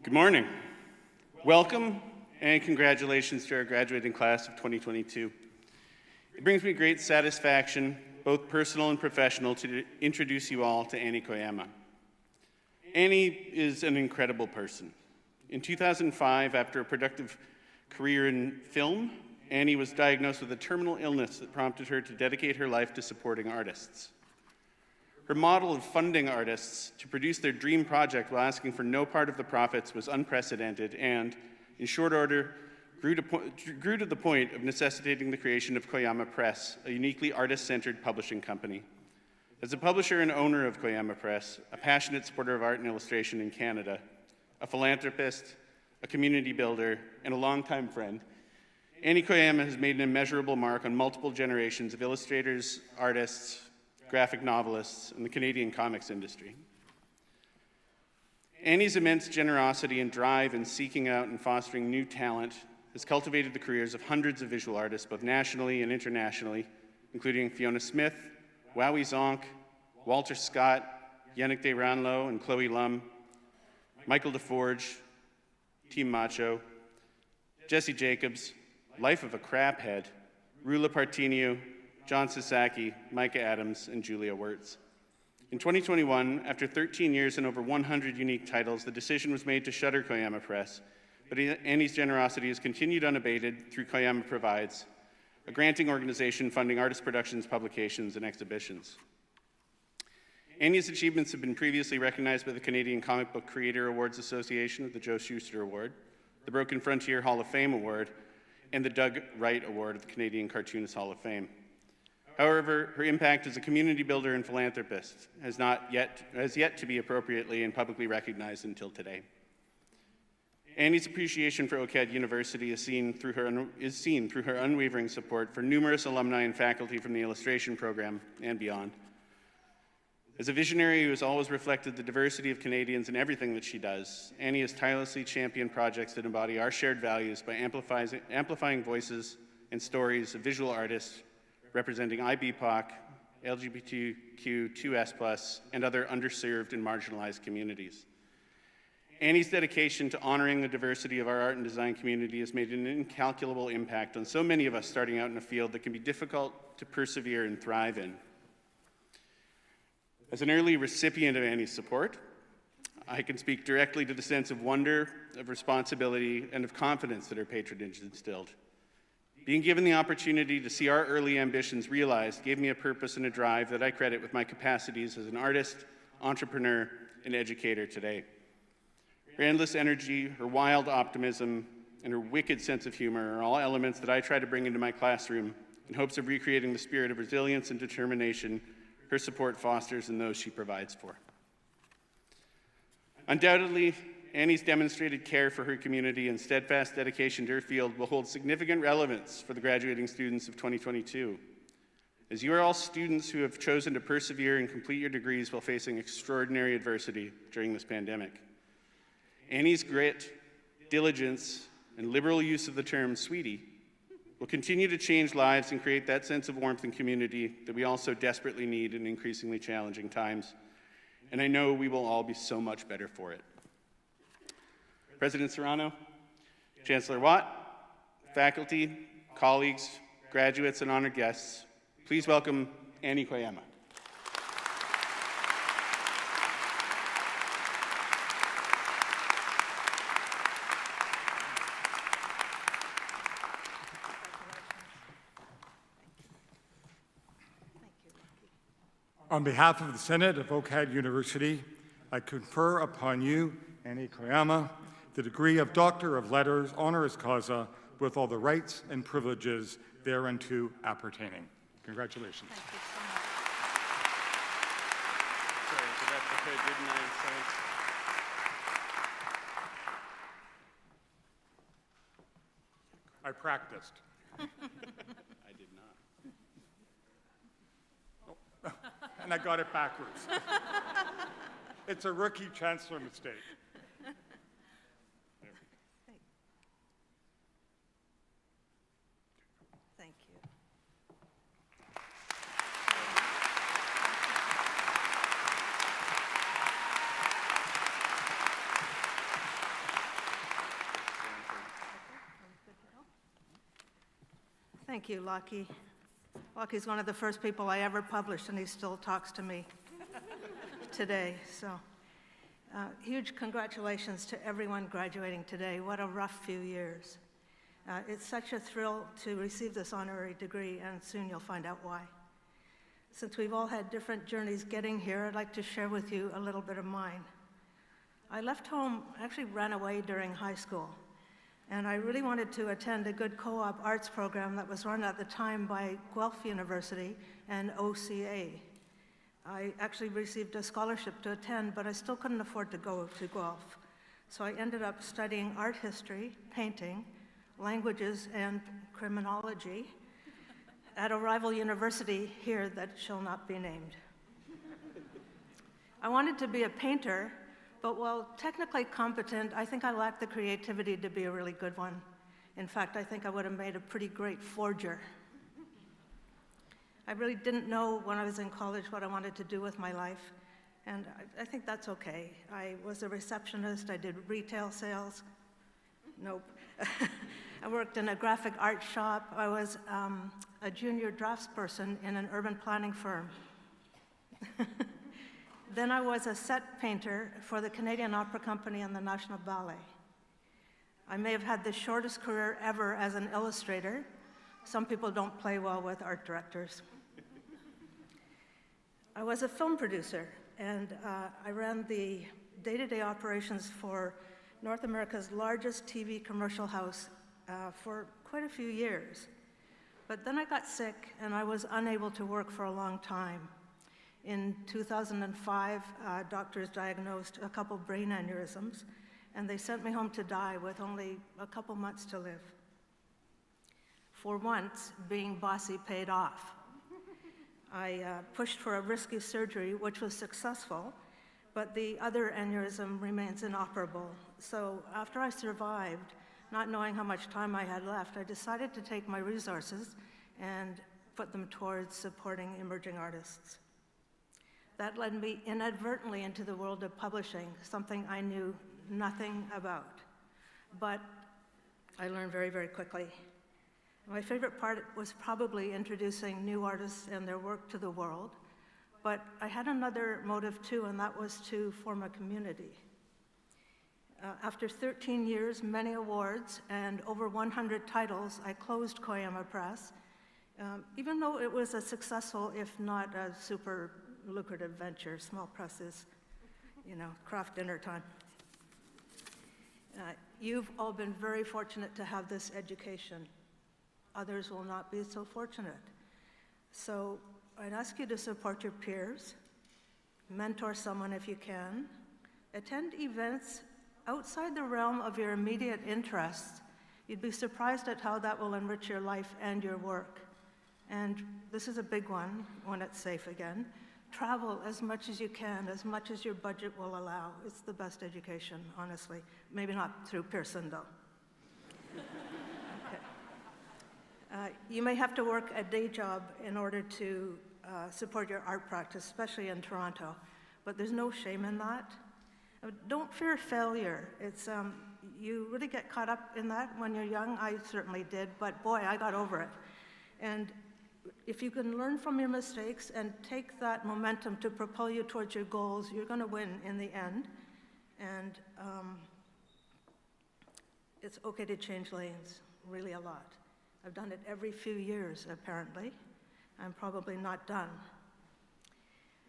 Good morning. Welcome and congratulations to our graduating class of 2022. It brings me great satisfaction, both personal and professional, to introduce you all to Annie Koyama. Annie is an incredible person. In 2005, after a productive career in film, Annie was diagnosed with a terminal illness that prompted her to dedicate her life to supporting artists. Her model of funding artists to produce their dream project while asking for no part of the profits was unprecedented and, in short order, grew to the point of necessitating the creation of Koyama Press, a uniquely artist-centered publishing company. As a publisher and owner of Koyama Press, a passionate supporter of art and illustration in Canada, a philanthropist, a community builder, and a longtime friend, Annie Koyama has made an immeasurable mark on multiple generations of illustrators, artists, graphic novelists, and the Canadian comics industry. Annie's immense generosity and drive in seeking out and fostering new talent has cultivated the careers of hundreds of visual artists, both nationally and internationally, including Fiona Smith, Wowie Zonk, Walter Scott, Yannick Desranleau and Chloe Lum, Michael DeForge, Team Macho, Jesse Jacobs, Life of a Craphead, Rula Partinio, John Sasaki, Micah Adams, and Julia Wirtz. In 2021, after 13 years and over 100 unique titles, the decision was made to shutter Koyama Press, but Annie's generosity has continued unabated through Koyama Provides, a granting organization funding artist productions, publications, and exhibitions. Annie's achievements have been previously recognized by the Canadian Comic Book Creator Awards Association with the Joe Shuster Award, the Broken Frontier Hall of Fame Award, and the Doug Wright Award of the Canadian Cartoonist Hall of Fame. However, her impact as a community builder and philanthropist has yet to be appropriately and publicly recognized until today. Annie's appreciation for OCAD University is seen through her unwavering support for numerous alumni and faculty from the illustration program and beyond. As a visionary who has always reflected the diversity of Canadians in everything that she does, Annie has tirelessly championed projects that embody our shared values by amplifying voices and stories of visual artists representing IBPOC, LGBTQ2S+, and other underserved and marginalized communities. Annie's dedication to honoring the diversity of our art and design community has made an incalculable impact on so many of us starting out in a field that can be difficult to persevere and thrive in. As an early recipient of Annie's support, I can speak directly to the sense of wonder, of responsibility, and of confidence that her patronage instilled. Being given the opportunity to see our early ambitions realized gave me a purpose and a drive that I credit with my capacities as an artist, entrepreneur, and educator today. Her endless energy, her wild optimism, and her wicked sense of humor are all elements that I try to bring into my classroom in hopes of recreating the spirit of resilience and determination her support fosters in those she provides for. Undoubtedly, Annie's demonstrated care for her community and steadfast dedication to her field will hold significant relevance for the graduating students of 2022. As you are all students who have chosen to persevere and complete your degrees while facing extraordinary adversity during this pandemic. Annie's grit, diligence, and liberal use of the term sweetie will continue to change lives and create that sense of warmth and community that we all so desperately need in increasingly challenging times. And I know we will all be so much better for it. President Serrano, Chancellor Watt, faculty, colleagues, graduates, and honored guests, please welcome Annie Koyama. On behalf of the Senate of OCAD University, I confer upon you, Annie Koyama, the degree of Doctor of Letters, honoris causa, with all the rights and privileges thereunto appertaining. Congratulations. Thank you so much. Sorry, I forgot to put, didn't I? Sorry. I practiced. I did not. And I got it backwards. It's a rookie chancellor mistake. Thank you. Thank you, Lockie. Lockie's one of the first people I ever published, and he still talks to me today. So, huge congratulations to everyone graduating today. What a rough few years. It's such a thrill to receive this honorary degree, and soon you'll find out why. Since we've all had different journeys getting here, I'd like to share with you a little bit of mine. I left home, actually ran away during high school, and I really wanted to attend a good co-op arts program that was run at the time by Guelph University and OCA. I actually received a scholarship to attend, but I still couldn't afford to go to Guelph. So I ended up studying art history, painting, languages, and criminology at a rival university here that shall not be named. I wanted to be a painter, but while technically competent, I think I lacked the creativity to be a really good one. In fact, I think I would have made a pretty great forger. I really didn't know when I was in college what I wanted to do with my life, and I think that's okay. I was a receptionist, I did retail sales. Nope. I worked in a graphic art shop. I was a junior draftsperson in an urban planning firm. Then I was a set painter for the Canadian Opera Company and the National Ballet. I may have had the shortest career ever as an illustrator. Some people don't play well with art directors. I was a film producer, and I ran the day-to-day operations for North America's largest TV commercial house for quite a few years. But then I got sick, and I was unable to work for a long time. In 2005, doctors diagnosed a couple brain aneurysms, and they sent me home to die with only a couple months to live. For once, being bossy paid off. I pushed for a risky surgery, which was successful, but the other aneurysm remains inoperable. So after I survived, not knowing how much time I had left, I decided to take my resources and put them towards supporting emerging artists. That led me inadvertently into the world of publishing, something I knew nothing about. But I learned very, very quickly. My favorite part was probably introducing new artists and their work to the world. But I had another motive too, and that was to form a community. After 13 years, many awards, and over 100 titles, I closed Koyama Press, even though it was a successful, if not a super lucrative venture. Small presses, craft dinner time. You've all been very fortunate to have this education. Others will not be so fortunate. So I'd ask you to support your peers, mentor someone if you can, attend events outside the realm of your immediate interests. You'd be surprised at how that will enrich your life and your work. And this is a big one when it's safe again. Travel as much as you can, as much as your budget will allow. It's the best education, honestly. Maybe not through Pearson, though. Okay. You may have to work a day job in order to support your art practice, especially in Toronto, but there's no shame in that. Don't fear failure. It's, you really get caught up in that when you're young. I certainly did, but boy, I got over it. And if you can learn from your mistakes and take that momentum to propel you towards your goals, you're going to win in the end. And it's okay to change lanes, really a lot. I've done it every few years, apparently. I'm probably not done.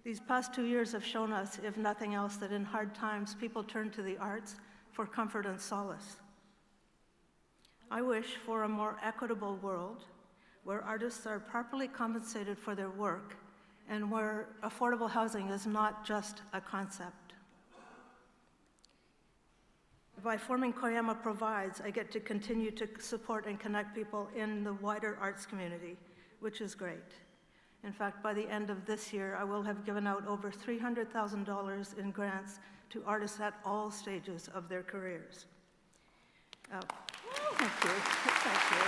These past 2 years have shown us, if nothing else, that in hard times, people turn to the arts for comfort and solace. I wish for a more equitable world where artists are properly compensated for their work and where affordable housing is not just a concept. By forming Koyama Provides, I get to continue to support and connect people in the wider arts community, which is great. In fact, by the end of this year, I will have given out over $300,000 in grants to artists at all stages of their careers. Thank you. Thank you.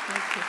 Thank you.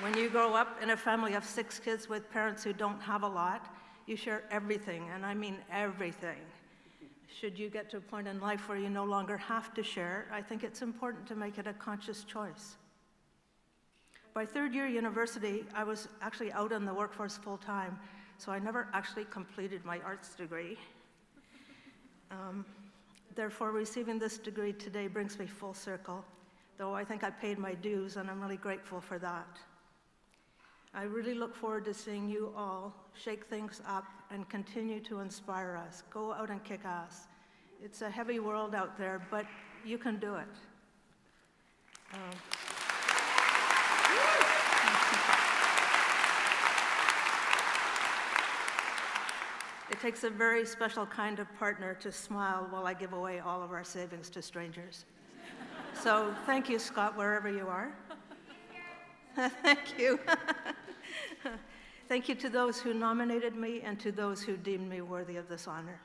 When you grow up in a family of 6 kids with parents who don't have a lot, you share everything, and I mean everything. should you get to a point in life where you no longer have to share, I think it's important to make it a conscious choice. By third year university, I was actually out in the workforce full time, so I never actually completed my arts degree. Therefore, receiving this degree today brings me full circle, though I think I paid my dues, and I'm really grateful for that. I really look forward to seeing you all shake things up and continue to inspire us. Go out and kick ass. It's a heavy world out there, but you can do it. It takes a very special kind of partner to smile while I give away all of our savings to strangers. So thank you, Scott, wherever you are. Thank you. Thank you to those who nominated me and to those who deemed me worthy of this honor.